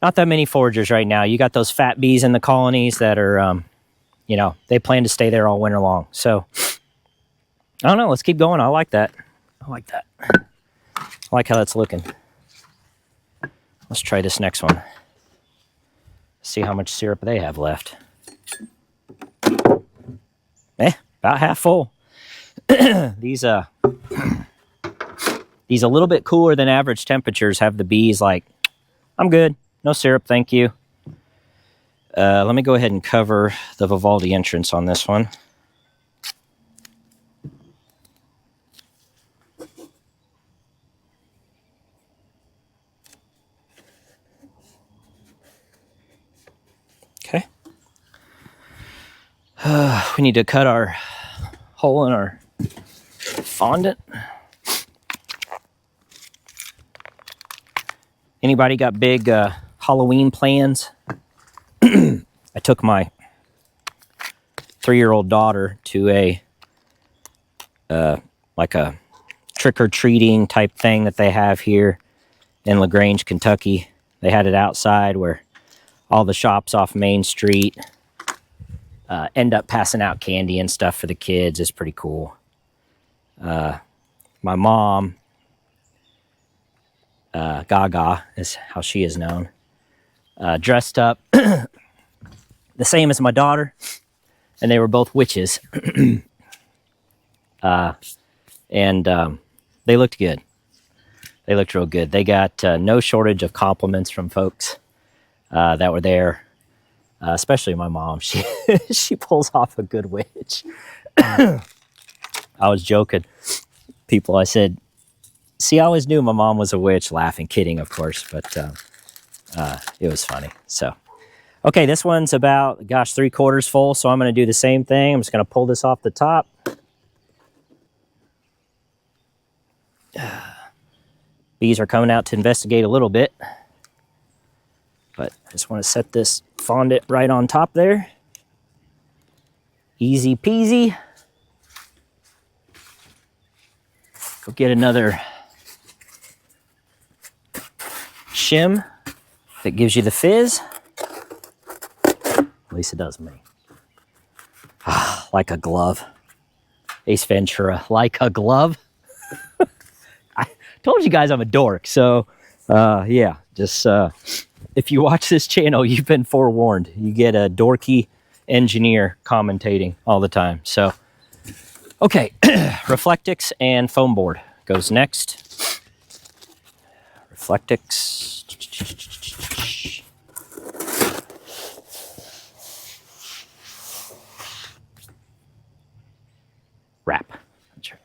not that many foragers right now. You got those fat bees in the colonies that are, you know, they plan to stay there all winter long. So, I don't know. Let's keep going. I like that. I like that. I like how that's looking. Let's try this next one. See how much syrup they have left. About half full. These a little bit cooler than average temperatures have the bees like, I'm good. No syrup, thank you. Let me go ahead and cover the Vivaldi entrance on this one. Okay. We need to cut our hole in our fondant. Anybody got big Halloween plans? I took my 3-year-old daughter to a like a trick-or-treating type thing that they have here in LaGrange, Kentucky. They had it outside where all the shops off Main Street end up passing out candy and stuff for the kids. It's pretty cool. My mom, Gaga is how she is known, dressed up the same as my daughter, and they were both witches. And they looked good. They looked real good. They got no shortage of compliments from folks that were there, especially my mom. She pulls off a good witch. I was joking. People, I said, see, I always knew my mom was a witch, laughing, kidding, of course, but it was funny. So, okay, this one's about, gosh, 3/4 full, so I'm going to do the same thing. I'm just going to pull this off the top. Bees are coming out to investigate a little bit, but I just want to set this fondant right on top there. Easy peasy. Go get another shim that gives you the fizz. At least it does me. Like a glove. Ace Ventura, like a glove. I told you guys I'm a dork, so yeah, just if you watch this channel, you've been forewarned. You get a dorky engineer commentating all the time. So, okay, Reflectix and foam board goes next. Reflectix. Wrap. That's right.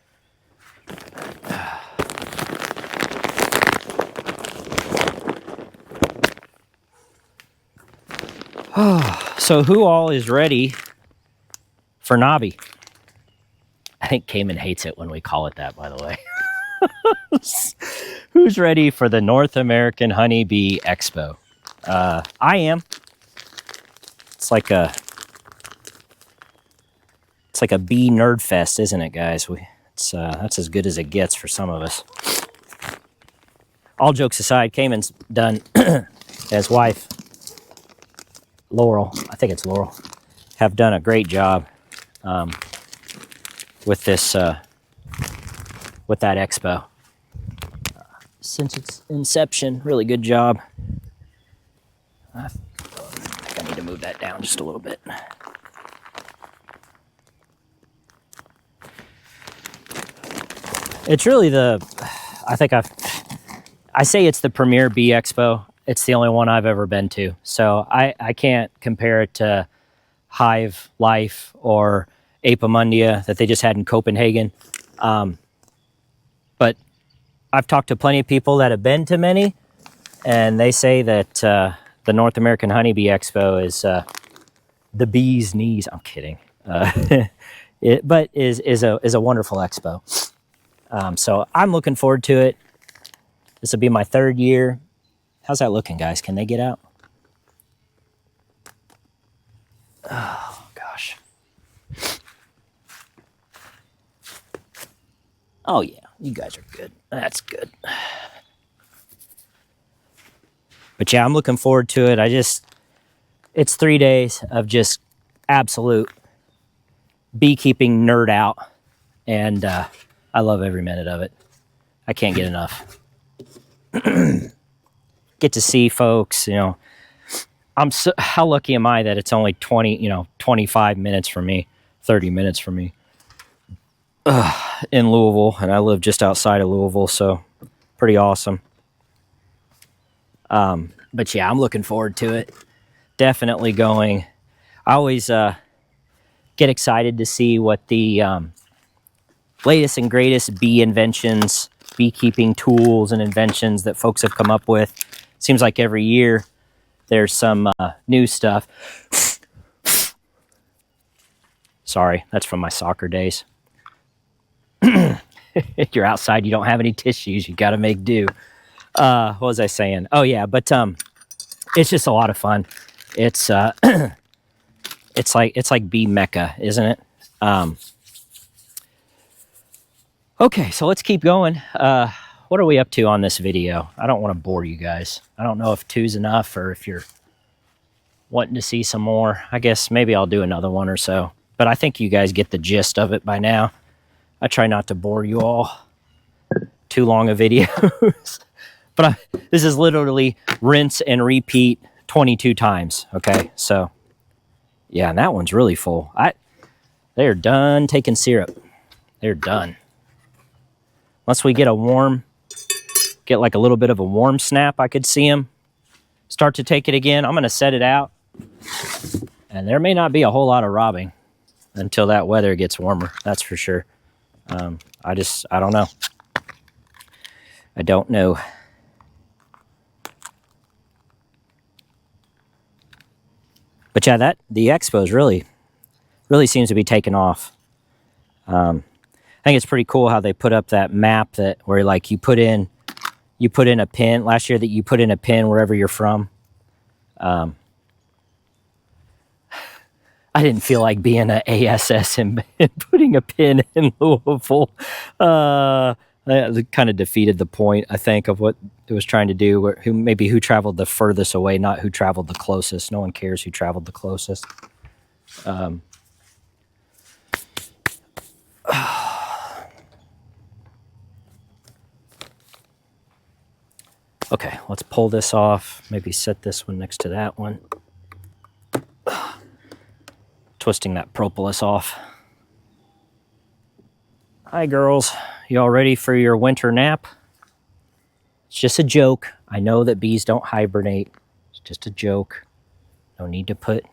So who all is ready for Nobby? I think Cayman hates it when we call it that, by the way. Who's ready for the North American Honeybee Expo? I am. It's like a bee nerd fest, isn't it, guys? That's as good as it gets for some of us. All jokes aside, Cayman's done. His wife, Laurel, I think it's Laurel, have done a great job with this with that expo. Since its inception, really good job. I think I need to move that down just a little bit. It's really I say it's the premier bee expo. It's the only one I've ever been to. So I can't compare it to Hive Life or Apimundia that they just had in Copenhagen. But I've talked to plenty of people that have been to many, and they say that the North American Honeybee Expo is the bee's knees. I'm kidding. But is a wonderful expo. So I'm looking forward to it. This will be my 3rd year. How's that looking, guys? Can they get out? Oh, gosh. Oh, yeah. You guys are good. That's good. But yeah, I'm looking forward to it. It's 3 days of just absolute beekeeping nerd out. And I love every minute of it. I can't get enough. Get to see folks, you know. How lucky am I that it's only 25 minutes for me, 30 minutes for me in Louisville, and I live just outside of Louisville, so pretty awesome. But yeah, I'm looking forward to it. Definitely going. I always get excited to see what the latest and greatest bee inventions, beekeeping tools and inventions that folks have come up with. Seems like every year there's some new stuff. Sorry, that's from my soccer days. You're outside, you don't have any tissues, you got to make do. What was I saying? Oh yeah, but it's just a lot of fun. It's it's like bee mecca, isn't it? Okay, so let's keep going. What are we up to on this video? I don't want to bore you guys. I don't know if 2's enough or if you're wanting to see some more. I guess maybe I'll do another one or so. But I think you guys get the gist of it by now. I try not to bore you all. Too long a videos. But this is literally rinse and repeat 22 times. Okay, so yeah, and that one's really full. They're done taking syrup. They're done. Once we get get like a little bit of a warm snap, I could see them start to take it again. I'm going to set it out. And there may not be a whole lot of robbing until that weather gets warmer. That's for sure. I don't know. I don't know. But yeah, the expos really seems to be taking off. I think it's pretty cool how they put up that map where like you put in a pin last year, that you put in a pin wherever you're from. I didn't feel like being an ASS and putting a pin in Louisville. That kind of defeated the point, I think, of what it was trying to do. Who traveled the furthest away, not who traveled the closest. No one cares who traveled the closest. Okay, let's pull this off. Maybe set this one next to that one. Twisting that propolis off. Hi, girls. You all ready for your winter nap? It's just a joke. I know that bees don't hibernate. It's just a joke. No need to put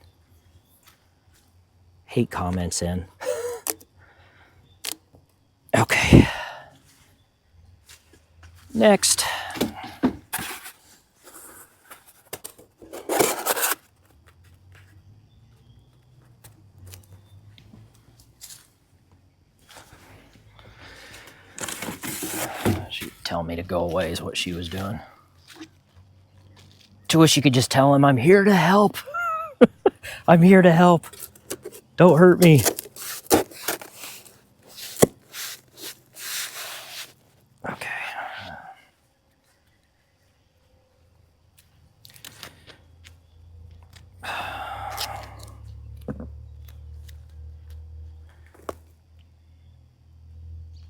hate comments in. Okay. Next. Tell me to go away is what she was doing. To wish you could just tell him, I'm here to help. I'm here to help. Don't hurt me. Okay.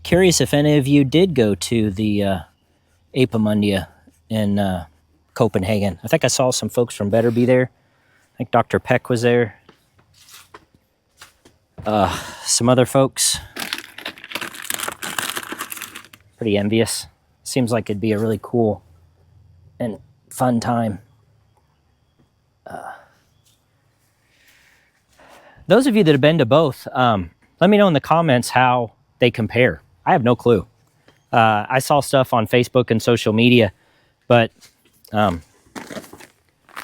Curious if any of you did go to the Apimundia in Copenhagen. I think I saw some folks from Better Be there. I think Dr. Peck was there. Some other folks. Pretty envious. Seems like it'd be a really cool and fun time. Those of you that have been to both, let me know in the comments how they compare. I have no clue. I saw stuff on Facebook and social media, but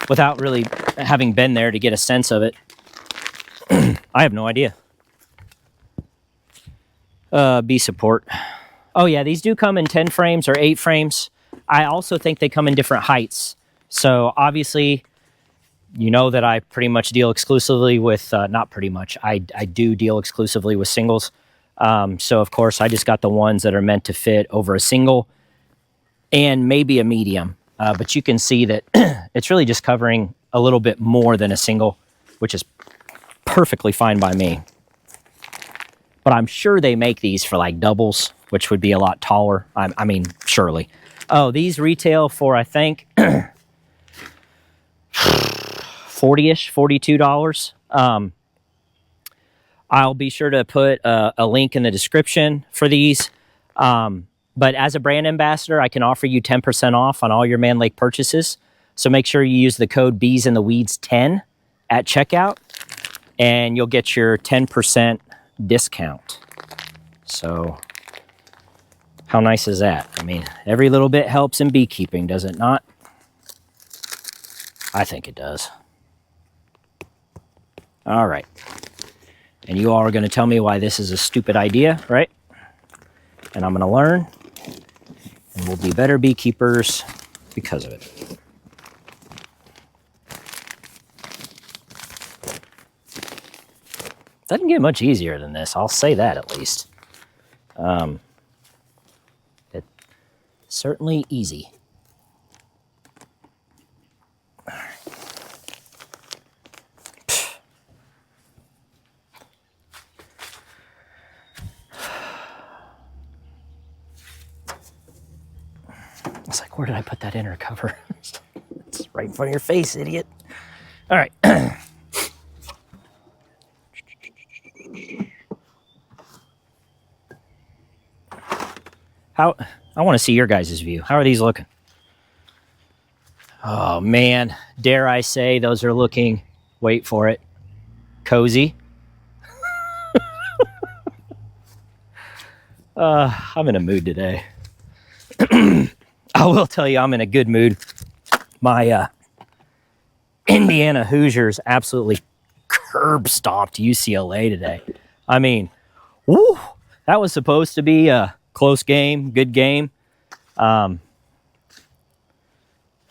without really having been there to get a sense of it, I have no idea. Bee support. Oh yeah, these do come in 10 frames or 8 frames. I also think they come in different heights. So obviously, you know that I pretty much deal exclusively with, not pretty much, I do deal exclusively with singles. So of course I just got the ones that are meant to fit over a single and maybe a medium. but you can see that it's really just covering a little bit more than a single, which is perfectly fine by me. But I'm sure they make these for like doubles, which would be a lot taller. I mean, surely. Oh, these retail for, I think, 40-ish, $42. I'll be sure to put a link in the description for these. But as a brand ambassador, I can offer you 10% off on all your Man Lake purchases. So make sure you use the code BeesInTheWeeds10 at checkout, and you'll get your 10% discount. So how nice is that? I mean, every little bit helps in beekeeping, does it not? I think it does. All right. And you all are going to tell me why this is a stupid idea, right? And I'm going to learn, and we'll be better beekeepers because of it. Doesn't get much easier than this, I'll say that at least. It's certainly easy. It's like, where did I put that inner cover? It's right in front of your face, idiot. All right. I want to see your guys' view. How are these looking? Oh, man. Dare I say those are looking, wait for it, cozy. I'm in a mood today. I will tell you, I'm in a good mood. My Indiana Hoosiers absolutely curb stomped UCLA today. I mean, woo, that was supposed to be a close game, good game.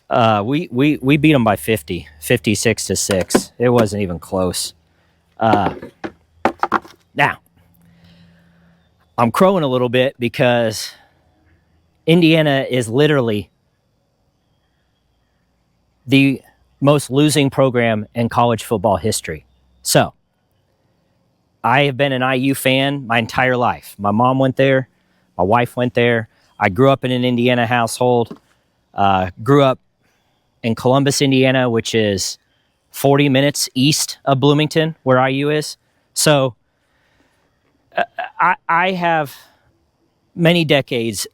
We beat them by 50, 56-6. It wasn't even close. Now, I'm crowing a little bit because Indiana is literally the most losing program in college football history. So, I have been an IU fan my entire life. My mom went there. My wife went there. I grew up in an Indiana household. Grew up in Columbus, Indiana, which is 40 minutes east of Bloomington, where IU is. So, I have many decades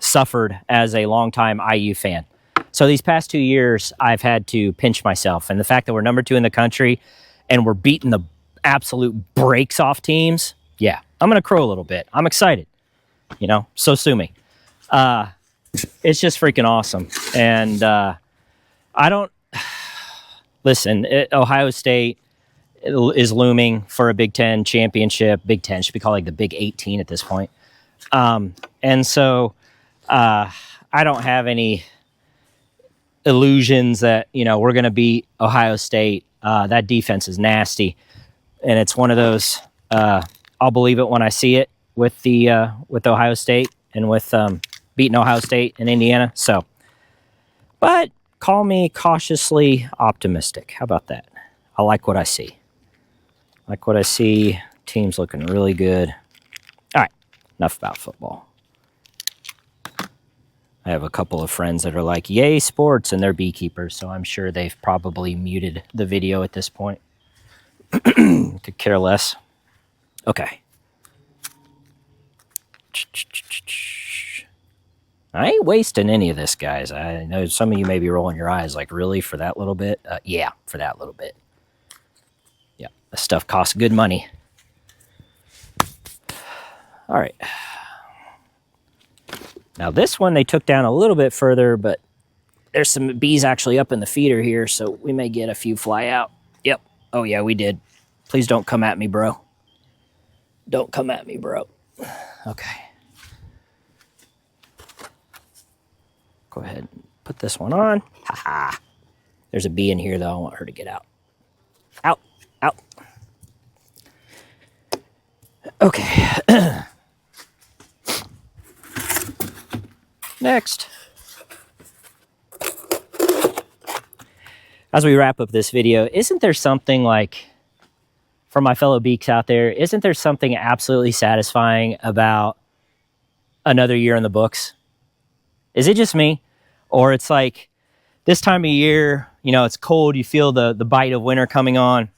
suffered as a longtime IU fan. So these past 2 years, I've had to pinch myself. And the fact that we're number 2 in the country and we're beating the absolute brakes off teams, yeah, I'm going to crow a little bit. I'm excited, you know, so sue me. It's just freaking awesome. And I don't... Listen, Ohio State is looming for a Big Ten championship. Big Ten should be called like the Big 18 at this point. And so I don't have any illusions that, you know, we're going to beat Ohio State. That defense is nasty. And it's one of those, I'll believe it when I see it with Ohio State and with beating Ohio State and Indiana. So, but call me cautiously optimistic. How about that? I like what I see. Like what I see. Team's looking really good. All right, enough about football. I have a couple of friends that are like, yay, sports, and they're beekeepers, so I'm sure they've probably muted the video at this point. Could care less. Okay. I ain't wasting any of this, guys. I know some of you may be rolling your eyes like, really, for that little bit? Yeah, for that little bit. Yeah, this stuff costs good money. All right. Now this one they took down a little bit further, but there's some bees actually up in the feeder here, so we may get a few fly out. Yep. Oh yeah, we did. Please don't come at me, bro. Don't come at me, bro. Okay. Go ahead and put this one on. Haha. There's a bee in here, though. I want her to get out. Out. Out. Okay. Next. as we wrap up this video, isn't there something like, for my fellow beaks out there, isn't there something absolutely satisfying about another year in the books? Is it just me? Or it's like this time of year, you know, it's cold, you feel the bite of winter coming on,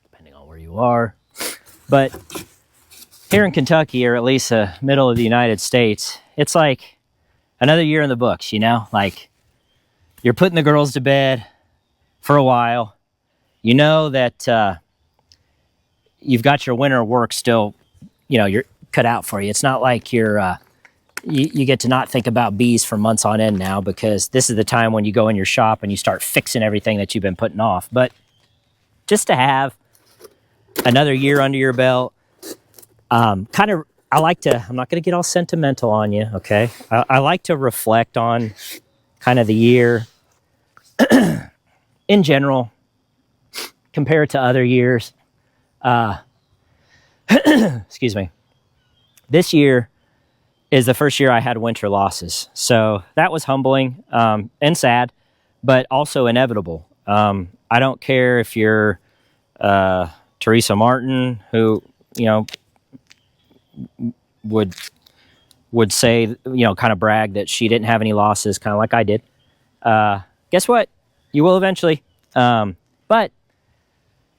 depending on where you are. But here in Kentucky, or at least the middle of the United States, it's like another year in the books, you know? Like, you're putting the girls to bed for a while. You know that you've got your winter work still, you know, you're cut out for you. It's not like you're, you get to not think about bees for months on end now, because this is the time when you go in your shop and you start fixing everything that you've been putting off. But just to have another year under your belt, I'm not going to get all sentimental on you, okay? I like to reflect on kind of the year in general, compare it to other years. Excuse me. This year is the first year I had winter losses. So that was humbling and sad, but also inevitable. I don't care if you're Teresa Martin, who, you know, would say, you know, kind of brag that she didn't have any losses, kind of like I did. Guess what? You will eventually. But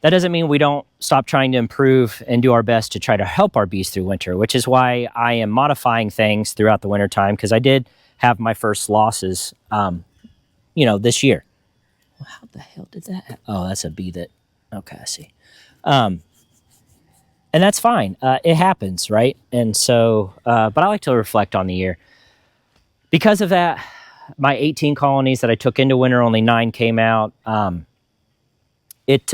that doesn't mean we don't stop trying to improve and do our best to try to help our bees through winter, which is why I am modifying things throughout the winter time, because I did have my first losses, you know, this year. Well, how the hell did that happen? Oh, that's a bee that, okay, I see. And that's fine. It happens, right? And so, but I like to reflect on the year. Because of that, my 18 colonies that I took into winter, only 9 came out. It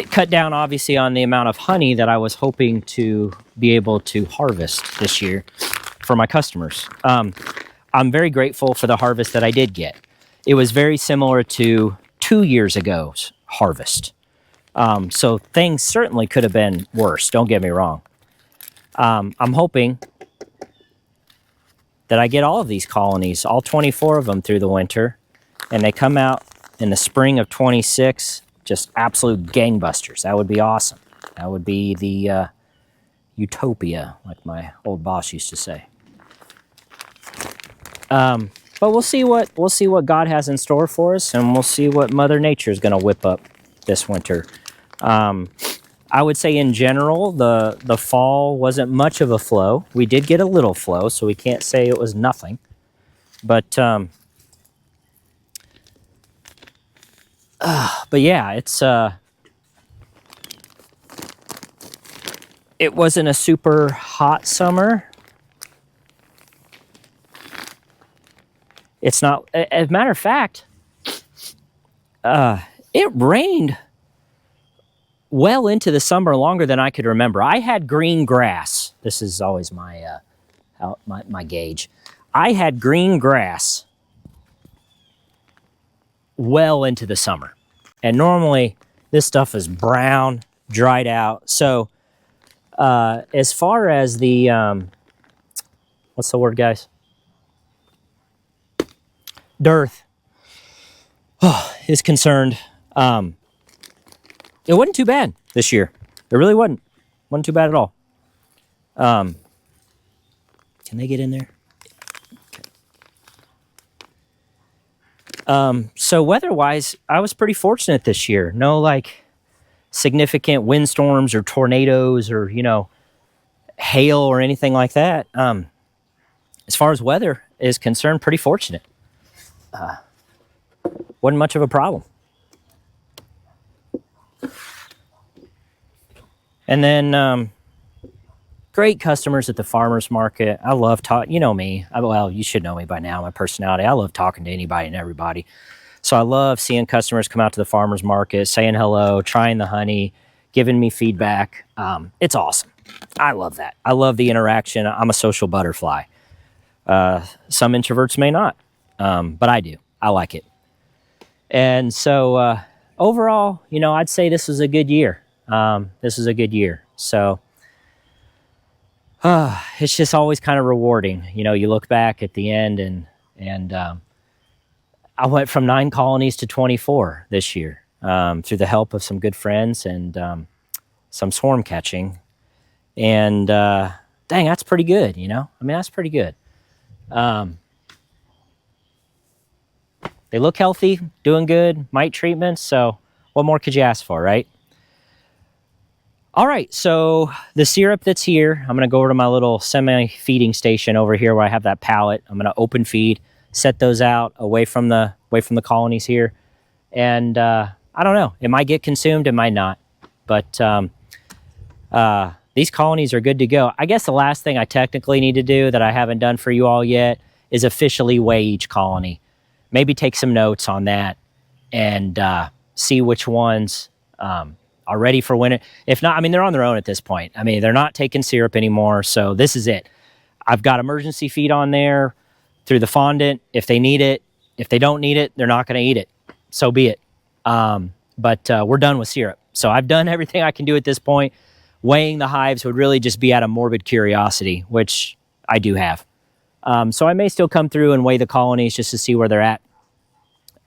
cut down, obviously, on the amount of honey that I was hoping to be able to harvest this year for my customers. I'm very grateful for the harvest that I did get. It was very similar to 2 years ago's harvest. So things certainly could have been worse, don't get me wrong. I'm hoping that I get all of these colonies, all 24 of them, through the winter, and they come out in the spring of 26, just absolute gangbusters. That would be awesome. That would be the utopia, like my old boss used to say. But we'll see what God has in store for us, and we'll see what Mother Nature is going to whip up this winter. I would say in general, the fall wasn't much of a flow. We did get a little flow, so we can't say it was nothing. But yeah, it wasn't a super hot summer. It's not, as a matter of fact, it rained well into the summer, longer than I could remember. I had green grass. This is always my gauge. I had green grass well into the summer. And normally this stuff is brown, dried out. So as far as the, what's the word, guys? Dearth is concerned, it wasn't too bad this year. It really wasn't. Wasn't too bad at all. Can they get in there? Okay. So weather-wise, I was pretty fortunate this year. No, like, significant windstorms or tornadoes or, you know, hail or anything like that. As far as weather is concerned, pretty fortunate. Wasn't much of a problem. And then great customers at the farmer's market. I love talking, you know me. Well, you should know me by now, my personality. I love talking to anybody and everybody. So I love seeing customers come out to the farmer's market, saying hello, trying the honey, giving me feedback. It's awesome. I love that. I love the interaction. I'm a social butterfly. Some introverts may not, but I do. I like it. And so overall, you know, I'd say this was a good year. This is a good year. So it's just always kind of rewarding. You know, you look back at the end and And I went from 9 colonies to 24 this year through the help of some good friends and some swarm catching. And dang, that's pretty good, you know? I mean, that's pretty good. They look healthy, doing good, mite treatments. So what more could you ask for, right? All right, so the syrup that's here, I'm going to go over to my little semi-feeding station over here where I have that pallet. I'm going to open feed, set those out away from the colonies here. And I don't know, it might get consumed, it might not. But these colonies are good to go. I guess the last thing I technically need to do that I haven't done for you all yet is officially weigh each colony. Maybe take some notes on that and see which ones are ready for winter. If not, I mean, they're on their own at this point. I mean, they're not taking syrup anymore, so this is it. I've got emergency feed on there through the fondant if they need it. If they don't need it, they're not going to eat it. So be it. But we're done with syrup. So I've done everything I can do at this point. Weighing the hives would really just be out of morbid curiosity, which I do have. So I may still come through and weigh the colonies just to see where they're at.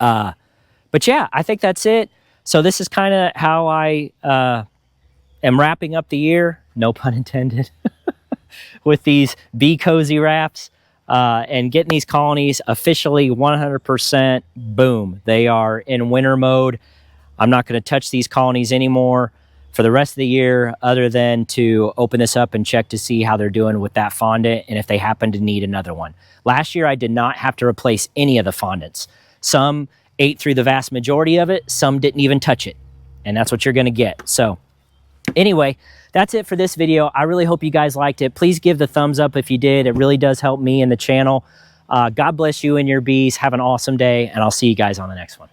But yeah, I think that's it. So this is kind of how I am wrapping up the year, no pun intended, with these bee cozy wraps and getting these colonies officially 100% boom. They are in winter mode. I'm not going to touch these colonies anymore for the rest of the year other than to open this up and check to see how they're doing with that fondant and if they happen to need another one. Last year, I did not have to replace any of the fondants. Some ate through the vast majority of it. Some didn't even touch it. And that's what you're going to get. So anyway, that's it for this video. I really hope you guys liked it. Please give the thumbs up if you did. It really does help me and the channel. God bless you and your bees. Have an awesome day, and I'll see you guys on the next one.